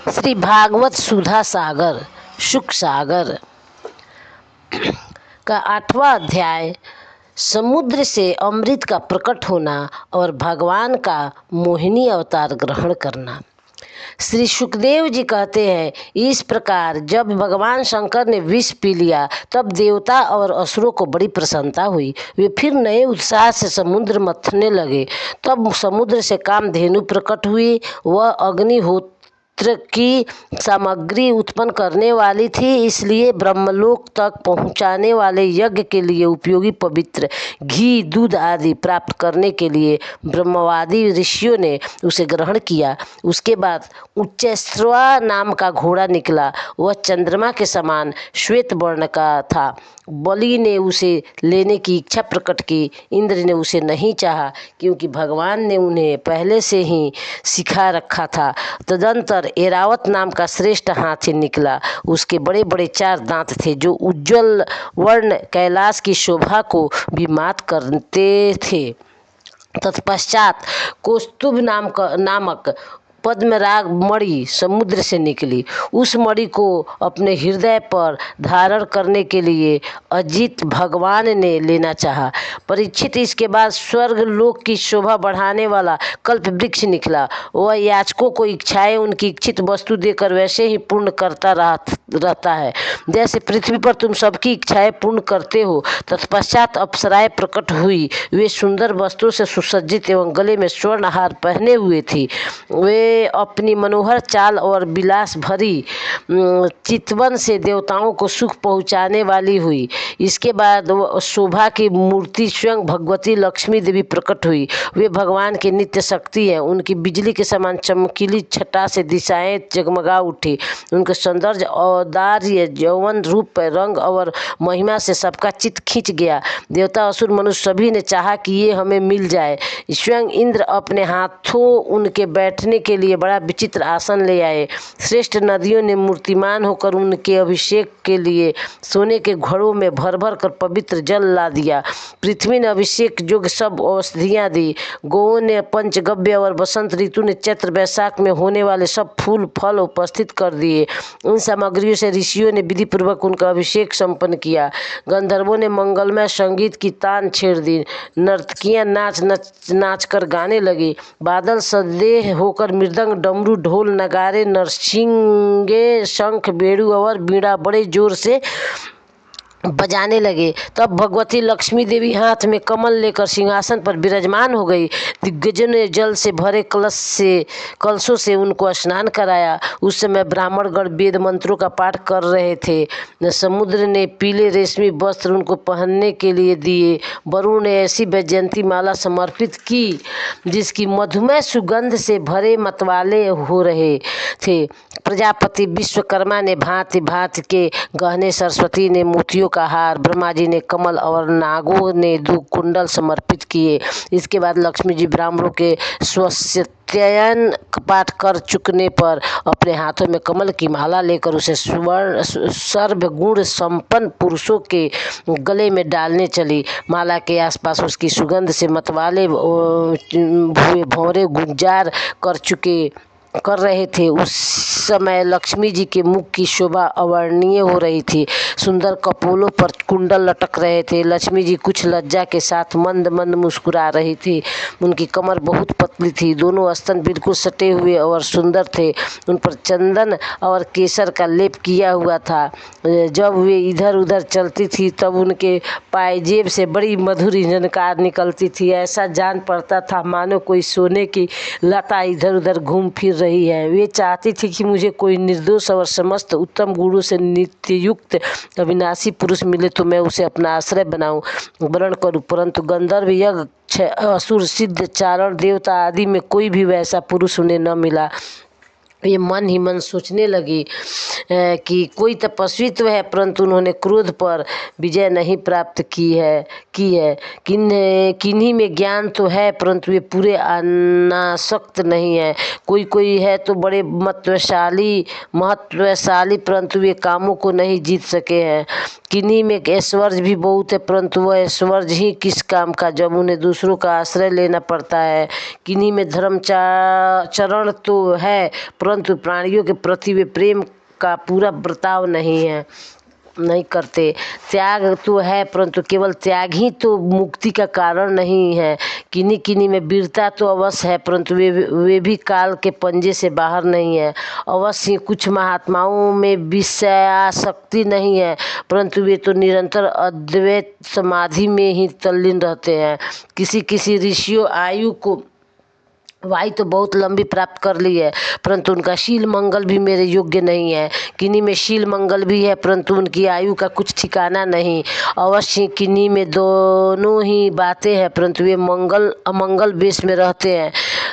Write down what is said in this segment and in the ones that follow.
श्री भागवत सुधा सागर शुक सागर का 8वां अध्याय समुद्र से अमृत का प्रकट होना और भगवान का मोहिनी अवतार ग्रहण करना। श्री सुखदेव जी कहते हैं, इस प्रकार जब भगवान शंकर ने विष पी लिया तब देवता और असुरों को बड़ी प्रसन्नता हुई। वे फिर नए उत्साह से समुद्र मथने लगे। तब समुद्र से कामधेनु प्रकट हुई। वह अग्निहोत्र की सामग्री उत्पन्न करने वाली थी, इसलिए ब्रह्मलोक तक पहुंचाने वाले यज्ञ के लिए उपयोगी पवित्र घी, दूध आदि प्राप्त करने के लिए ब्रह्मवादी ऋषियों ने उसे ग्रहण किया। उसके बाद उच्चैश्रवा नाम का घोड़ा निकला। वह चंद्रमा के समान श्वेत वर्ण का था। बलि ने उसे लेने की इच्छा प्रकट की। इंद्र ने उसे नहीं चाहा, क्योंकि भगवान ने उन्हें पहले से ही सिखा रखा था। तदंतर एरावत नाम का श्रेष्ठ हाथी निकला। उसके बड़े बड़े 4 दांत थे, जो उज्ज्वल वर्ण कैलाश की शोभा को भी मात करते थे। तत्पश्चात कौस्तुभ नामक पद्मराग मणि समुद्र से निकली। उस मणि को अपने हृदय पर धारण करने के लिए अजित भगवान ने लेना चाहा। परीक्षित इसके बाद स्वर्ग लोक की शोभा बढ़ाने वाला कल्प वृक्ष निकला। वह याचकों को इच्छाएं उनकी इच्छित वस्तु देकर वैसे ही पूर्ण करता रहता है, जैसे पृथ्वी पर तुम सबकी इच्छाएं पूर्ण करते हो। तत्पश्चात अप्सराएं प्रकट हुई। वे सुंदर वस्त्रों से सुसज्जित एवं गले में स्वर्ण हार पहने हुए थी। वे अपनी मनोहर चाल और विलास भरी चितवन से देवताओं को सुख पहुँचाने वाली हुई। इसके बाद शोभा की मूर्ति स्वयं भगवती लक्ष्मी देवी प्रकट हुई। वे भगवान की नित्य शक्ति है। उनकी बिजली के समान चमकीली छटा से दिशाएं जगमगा उठी। उनके सौंदर्य, औदार्य, यौवन, रूप, रंग और महिमा से सबका चित्त खींच गया। देवता, असुर, मनुष्य सभी ने चाहा कि ये हमें मिल जाए। स्वयं इंद्र अपने हाथों उनके बैठने के लिए बड़ा विचित्र आसन ले आए। श्रेष्ठ नदियों ने मूर्तिमान होकर उनके अभिषेक के लिए सोने के घड़ों में भर भर कर पवित्र जल ला दिया। पृथ्वी ने अभिषेक योग्य सब औषधियाँ दी। गौओं ने पंचगव्य और बसंत ऋतु ने चैत्र वैशाख में होने वाले सब फूल फल उपस्थित कर दिए। इन सामग्रियों से ऋषियों ने विधि पूर्वक उनका अभिषेक संपन्न किया। गंधर्वों ने मंगलमय संगीत की तान छेड़ दी। नर्तकियाँ नाच कर गाने लगी। बादल सदेह होकर मृदंग, डमरू, ढोल, नगारे, नरसिंगे, शंख, बेड़ू और बीड़ा बड़े जोर से बजाने लगे। तब भगवती लक्ष्मी देवी हाथ में कमल लेकर सिंहासन पर विराजमान हो गई। दिग्गजों ने जल से भरे कलशों से उनको स्नान कराया। उस समय ब्राह्मणगण वेद मंत्रों का पाठ कर रहे थे। समुद्र ने पीले रेशमी वस्त्र उनको पहनने के लिए दिए। वरुण ने ऐसी वैजयंती माला समर्पित की जिसकी मधुमय सुगंध से भरे मतवाले हो रहे थे। प्रजापति विश्वकर्मा ने भांति भांति के गहने, सरस्वती ने मोतियों का हार, ब्रह्मा जी ने कमल और नागों ने 2 कुंडल समर्पित किए। इसके बाद लक्ष्मी जी ब्राह्मणों के स्वस्त्ययन पाठ कर चुकने पर अपने हाथों में कमल की माला लेकर उसे सर्वगुण संपन्न पुरुषों के गले में डालने चली। माला के आसपास उसकी सुगंध से मतवाले भंवरे गुंजार कर रहे थे। उस समय लक्ष्मी जी के मुख की शोभा अवर्णनीय हो रही थी। सुंदर कपोलों पर कुंडल लटक रहे थे। लक्ष्मी जी कुछ लज्जा के साथ मंद मंद मुस्कुरा रही थी। उनकी कमर बहुत पतली थी। दोनों स्तन बिल्कुल सटे हुए और सुंदर थे। उन पर चंदन और केसर का लेप किया हुआ था। जब वे इधर उधर चलती थी तब उनके पायजेब से बड़ी मधुर झनकार निकलती थी। ऐसा जान पड़ता था मानो कोई सोने की लता इधर उधर घूम फिर रही है। वे चाहती थी कि मुझे कोई निर्दोष और समस्त उत्तम गुणों से नित्य युक्त अविनाशी पुरुष मिले तो मैं उसे अपना आश्रय बनाऊं, वरण करूं। परंतु गंधर्व, यक्ष, असुर, सिद्ध, चारण, देवता आदि में कोई भी वैसा पुरुष उन्हें न मिला। ये मन ही मन सोचने लगी कि कोई तपस्वी तो है, परंतु उन्होंने क्रोध पर विजय नहीं प्राप्त की है। किन्हीं में ज्ञान तो है, परंतु वे पूरे अनासक्त नहीं है। कोई है तो बड़े महत्वशाली, परंतु वे कामों को नहीं जीत सके हैं। किन्हीं में ऐश्वर्य भी बहुत है, परंतु वह ऐश्वर्य ही किस काम का जब उन्हें दूसरों का आश्रय लेना पड़ता है। किन्हीं में धर्मचरण तो है, परंतु परंतु प्राणियों के प्रति वे प्रेम का पूरा बर्ताव नहीं करते। त्याग तो है, परंतु केवल त्याग ही तो मुक्ति का कारण नहीं है। किन्हीं किन्हीं में वीरता तो अवश्य है, परंतु वे भी काल के पंजे से बाहर नहीं है। अवश्य ही कुछ महात्माओं में विषयासक्ति नहीं है, परंतु वे तो निरंतर अद्वैत समाधि में ही तल्लीन रहते हैं। किसी किसी ऋषियों वायु तो बहुत लंबी प्राप्त कर ली है, परंतु उनका शील मंगल भी मेरे योग्य नहीं है। किन्हीं में शील मंगल भी है, परंतु उनकी आयु का कुछ ठिकाना नहीं। अवश्य किन्हीं में दोनों ही बातें हैं, परंतु वे मंगल अमंगल वेश में रहते हैं।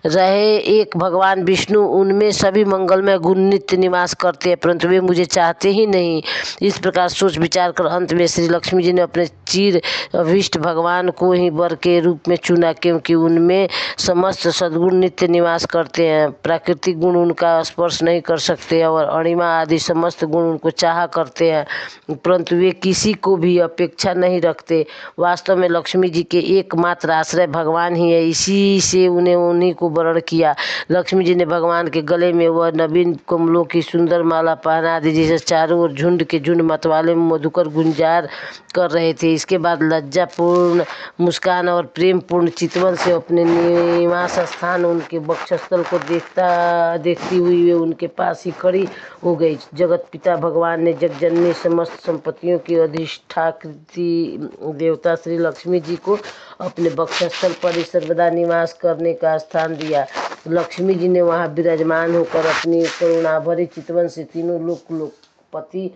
रहे एक भगवान विष्णु, उनमें सभी मंगलमय गुण नित्य निवास करते हैं, परंतु वे मुझे चाहते ही नहीं। इस प्रकार सोच विचार कर अंत में श्री लक्ष्मी जी ने अपने चिर अभीष्ट भगवान को ही वर के रूप में चुना, क्योंकि उनमें समस्त सद्गुण नित्य निवास करते हैं। प्राकृतिक गुण उनका स्पर्श नहीं कर सकते और अणिमा आदि समस्त गुण उनको चाहा करते हैं, परंतु वे किसी को भी अपेक्षा नहीं रखते। वास्तव में लक्ष्मी जी के एकमात्र आश्रय भगवान ही है, इसी से उन्हीं को वरण किया। लक्ष्मी जी ने भगवान के गले में वह नवीन कमलों की सुंदर माला पहना दी, जिसे चारों ओर झुंड के झुंड मतवाले मधुकर गुंजार कर रहे थे। इसके बाद लज्जापूर्ण मुस्कान और प्रेम पूर्ण चितवन से अपने निवास स्थान उनके वक्षस्थल को देखती हुई वे उनके पास ही खड़ी हो गई। जगत पिता भगवान ने जगजननी समस्त संपत्तियों की अधिष्ठात्री देवता श्री लक्ष्मी जी को अपने वक्षस्थल पर ही सर्वदा निवास करने का स्थान दिया। लक्ष्मी जी ने वहां विराजमान होकर अपनी करुणाभरी चितवन से तीनों लोकपति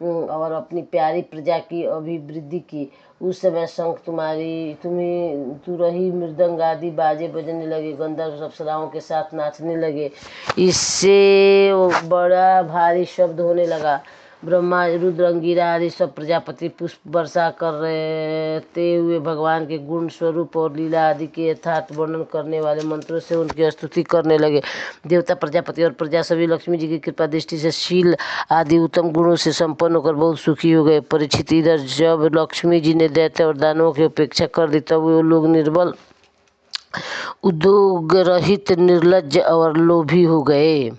और अपनी प्यारी प्रजा की अभिवृद्धि की। उस समय शंख तुरही मृदंग आदि बाजे बजने लगे, गंधर्व अप्सराओं के साथ नाचने लगे। इससे बड़ा भारी शब्द होने लगा। ब्रह्मा रुद्र अंगिरा आदि सब प्रजापति पुष्प वर्षा करते हुए भगवान के गुण स्वरूप और लीला आदि के यथार्थ वर्णन करने वाले मंत्रों से उनकी स्तुति करने लगे। देवता प्रजापति और प्रजा सभी लक्ष्मी जी की कृपा दृष्टि से शील आदि उत्तम गुणों से संपन्न होकर बहुत सुखी हो गए। परीक्षित, इधर जब लक्ष्मी जी ने दैत्य और दानवों की उपेक्षा कर दी, तब वो लोग निर्बल, उद्योग रहित, निर्लज्ज और लोभी हो गए।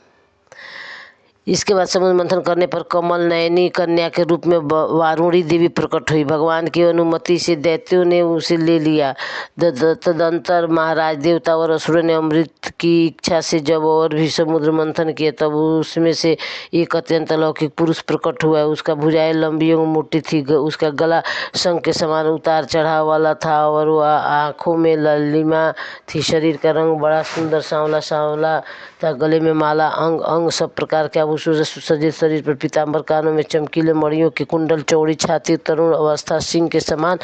इसके बाद समुद्र मंथन करने पर कमल नयनी कन्या के रूप में वारुणी देवी प्रकट हुई। भगवान की अनुमति से दैत्यों ने उसे ले लिया। तदंतर महाराज, देवता और असुरों ने अमृत की इच्छा से जब और भी समुद्र मंथन किया, तब उसमें से एक अत्यंत अलौकिक पुरुष प्रकट हुआ। उसका भुजाएं लंबी और मोटी थी, उसका गला शंख के समान उतार चढ़ाव वाला था और वह आँखों में लालिमा थी। शरीर का रंग बड़ा सुंदर सांवला था। गले में माला, अंग अंग सब प्रकार के आभूषण सुसज्जित, शरीर पर पीताम्बर, कानों में चमकीले मणियों के कुंडल, चौड़ी छाती, तरुण अवस्था, सिंह के समान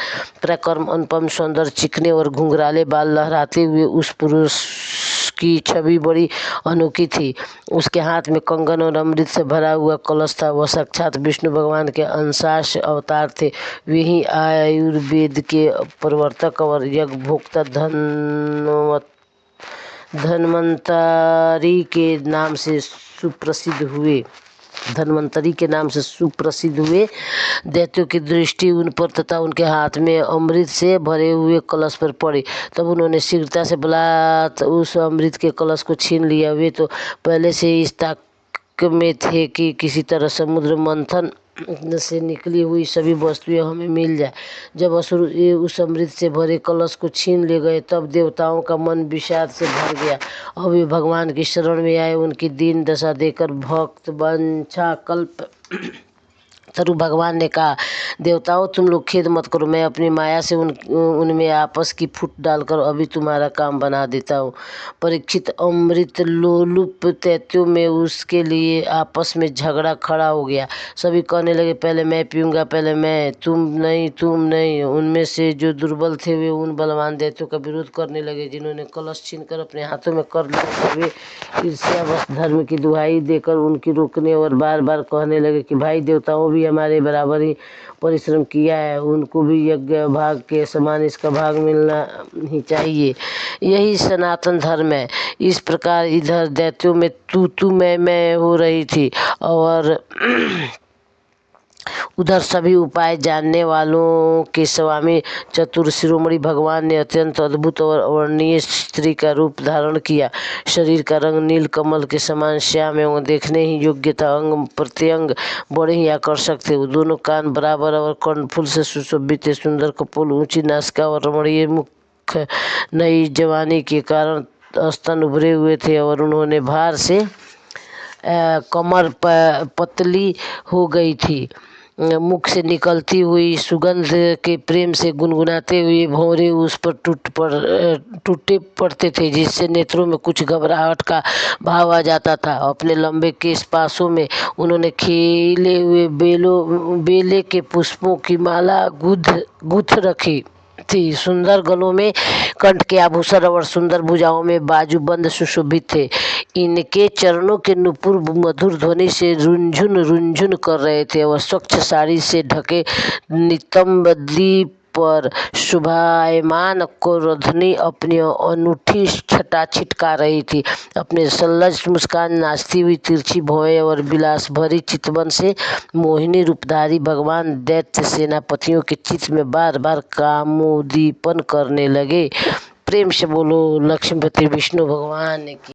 पराक्रम, अनुपम सौंदर्य, चिकने और घुंघराले बाल लहराते हुए उस पुरुष की छवि बड़ी अनोखी थी। उसके हाथ में कंगन और अमृत से भरा हुआ कलश था। वह साक्षात विष्णु भगवान के अंशांश अवतार थे। वे ही आयुर्वेद के प्रवर्तक और यज्ञ भोक्ता धन्वंतरी के नाम से सुप्रसिद्ध हुए। दैत्यों की दृष्टि उन पर तथा उनके हाथ में अमृत से भरे हुए कलश पर पड़ी। तब उन्होंने शीघ्रता से बलात् उस अमृत के कलश को छीन लिया। वे तो पहले से ही इस ताक में थे कि किसी तरह समुद्र मंथन से निकली हुई सभी वस्तुएं हमें मिल जाए। जब असुर उस अमृत से भरे कलश को छीन ले गए, तब देवताओं का मन विषाद से भर गया और वे भगवान की शरण में आए। उनकी दीन दशा देखकर भक्त वंशा कल्प तरु भगवान ने कहा, देवताओं तुम लोग खेद मत करो, मैं अपनी माया से उनमें आपस की फूट डालकर अभी तुम्हारा काम बना देता हूँ। परीक्षित, अमृत लोलुप दैत्यों में उसके लिए आपस में झगड़ा खड़ा हो गया। सभी कहने लगे, पहले मैं पीऊँगा, पहले मैं, तुम नहीं। उनमें से जो दुर्बल थे वे उन बलवान दैत्यों का विरोध करने लगे, जिन्होंने कलश छीनकर अपने हाथों में कर लिया। वे ईर्ष्यावश धर्म की दुहाई देकर उनकी रोकने और बार बार कहने लगे कि भाई, देवताओं भी हमारे बराबर ही परिश्रम किया है, उनको भी यज्ञ भाग के समान इसका भाग मिलना ही चाहिए। यही सनातन धर्म है। इस प्रकार इधर दैत्यों में तू मैं हो रही थी और उधर सभी उपाय जानने वालों के स्वामी चतुर शिरोमणि भगवान ने अत्यंत अद्भुत और अवर्णनीय स्त्री का रूप धारण किया। शरीर का रंग नील कमल के समान श्याम एवं देखने ही योग्य था। अंग प्रत्यंग बड़े ही आकर्षक थे। दोनों कान बराबर और कर्णफूल से सुशोभित थे। सुंदर कपोल, ऊंची नासिका और रमणीय मुख, नई जवानी के कारण स्तन उभरे हुए थे और उन्होंने भार से कमर पतली हो गई थी। मुख से निकलती हुई सुगंध के प्रेम से गुनगुनाते हुए भंवरे उस पर टूटे पड़ते थे, जिससे नेत्रों में कुछ घबराहट का भाव आ जाता था। अपने लंबे केश पासों में उन्होंने खिले हुए बेले के पुष्पों की माला गूंथ रखी थी। सुंदर गलों में कंठ के आभूषण और सुंदर भुजाओं में बाजूबंद सुशोभित थे। इनके चरणों के नुपुर मधुर ध्वनि से रुंझुन कर रहे थे और स्वच्छ साड़ी से ढके नितंब दीप पर शोभायमान कोरधनी अपनी अनूठी छटा छिटका रही थी। अपने सल्लज मुस्कान, नाचती हुई तिरछी भौहें और विलास भरी चितवन से मोहिनी रूपधारी भगवान दैत्य सेनापतियों के चित्त में बार बार कामोद्दीपन करने लगे। प्रेम से बोलो लक्ष्मीपति विष्णु भगवान की।